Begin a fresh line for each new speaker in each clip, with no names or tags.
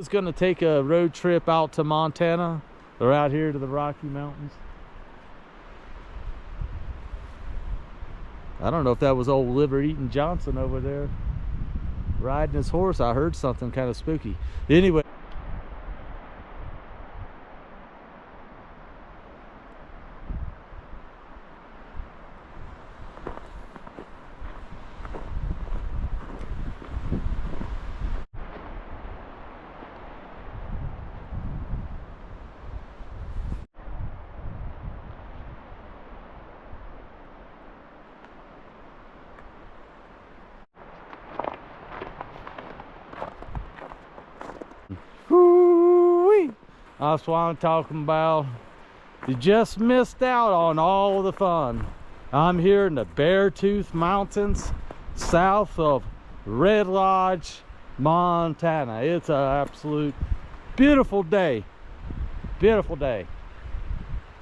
was going to take a road trip out to Montana or out here to the Rocky Mountains. I don't know if that was old Liver Eating Johnson over there riding his horse. I heard something kind of spooky. Anyway. Woo-wee. That's what I'm talking about. You just missed out on all the fun. I'm here in the Beartooth Mountains, south of Red Lodge, Montana. It's an absolute beautiful day. Beautiful day.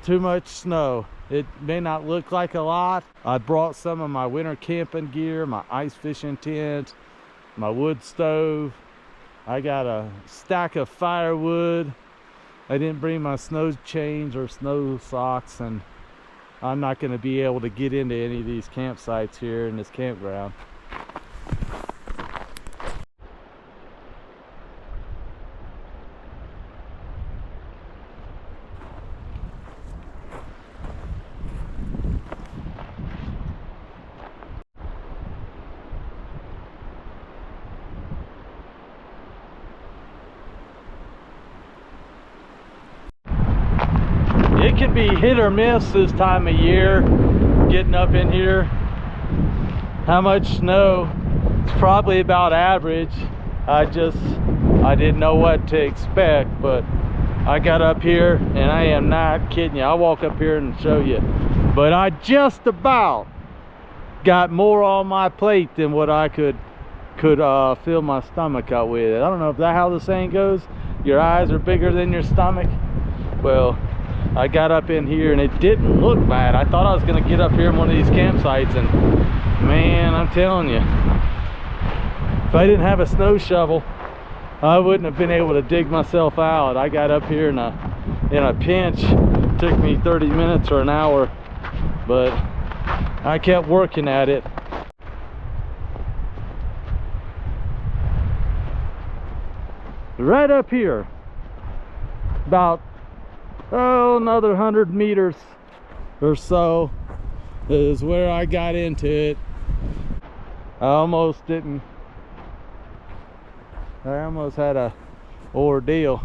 Too much snow. It may not look like a lot. I brought some of my winter camping gear, my ice fishing tent, my wood stove. I got a stack of firewood. I didn't bring my snow chains or snow socks, and I'm not going to be able to get into any of these campsites here in this campground. It can be hit or miss this time of year getting up in here. How much snow? It's probably about average. I didn't know what to expect, but I got up here and I am not kidding you. I'll walk up here and show you, but I just about got more on my plate than what I could fill my stomach up with. I don't know if that's how the saying goes, your eyes are bigger than your stomach. Well, I got up in here and it didn't look bad. I thought I was going to get up here in one of these campsites, and man, I'm telling you, if I didn't have a snow shovel, I wouldn't have been able to dig myself out. I got up here in a pinch. It took me 30 minutes or an hour, but I kept working at it. Right up here, about another 100 meters or so is where I got into it. I almost had a ordeal.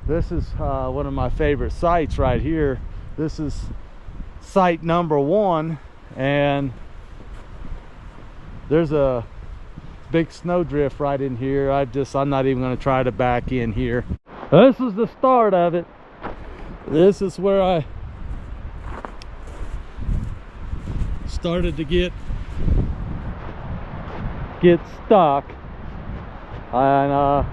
This is one of my favorite sites right here. This is site number 1, and there's a big snowdrift right in here. I'm not even going to try to back in here. This is the start of it. This is where I started to get stuck, and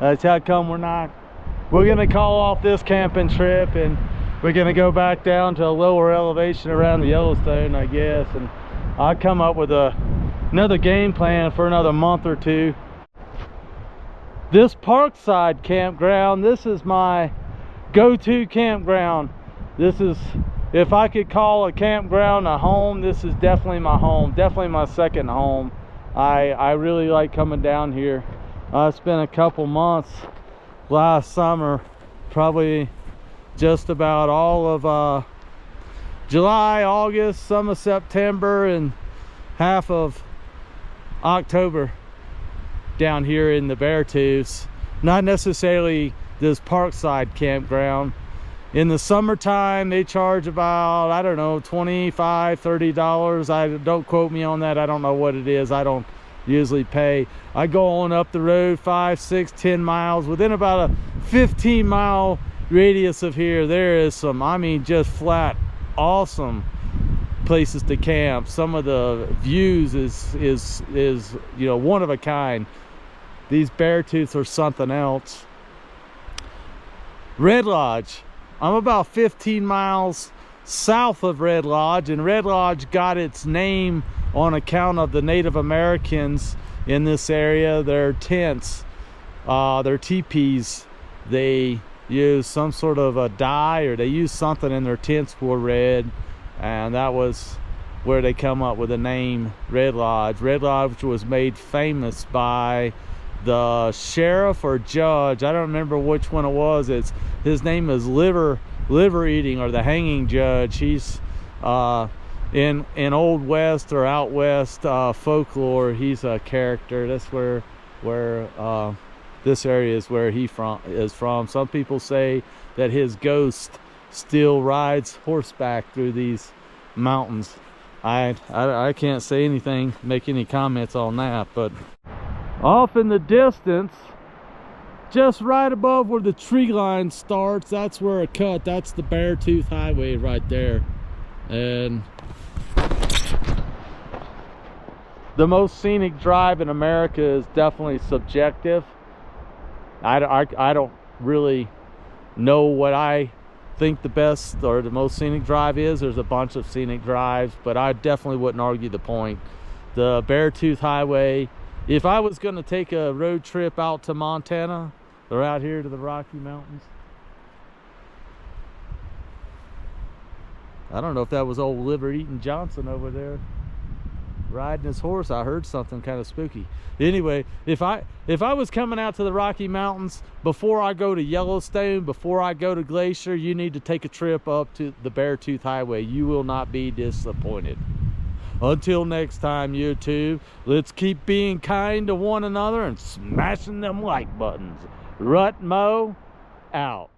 that's how come we're gonna call off this camping trip, and we're gonna go back down to a lower elevation around the Yellowstone, I guess, and I'll come up with another game plan for another month or two. This Parkside campground, this is my go-to campground. This is, if I could call a campground a home, this is definitely my home, definitely my second home. I really like coming down here. I spent a couple months last summer, probably just about all of July, August, some of September, and half of October down here in the Beartooths. Not necessarily this Parkside campground. In the summertime they charge about, I don't know, $25–30. Don't quote me on that. I don't know what it is. I don't usually pay. I go on up the road 5, 6, 10 miles. Within about a 15-mile radius of here, there is some, I mean, just flat awesome places to camp. Some of the views is you know, one of a kind. These Beartooths are something else. Red Lodge, I'm about 15 miles south of Red Lodge, and Red Lodge got its name on account of the Native Americans in this area, their tents, their teepees, they use some sort of a dye, or they use something in their tents for red, and that was where they come up with the name Red Lodge. Red Lodge was made famous by the sheriff or judge, I don't remember which one it was. His name is liver eating, or the hanging judge. He's in Old West or out west folklore, he's a character. That's where this area is where he is from. Some people say that his ghost still rides horseback through these mountains. I can't say anything, make any comments on that, but off in the distance, just right above where the tree line starts, that's where it cut. That's the Beartooth Highway right there. And the most scenic drive in America is definitely subjective. I don't really know what I think the best or the most scenic drive is. There's a bunch of scenic drives, but I definitely wouldn't argue the point. The Beartooth Highway, if I was going to take a road trip out to Montana or out here to the Rocky Mountains, I don't know if that was old Liver Eating Johnson over there riding his horse. I heard something kind of spooky. Anyway, if I was coming out to the Rocky Mountains, before I go to Yellowstone, before I go to Glacier, you need to take a trip up to the Beartooth Highway. You will not be disappointed. Until next time, YouTube, let's keep being kind to one another and smashing them like buttons. Rut Mo out.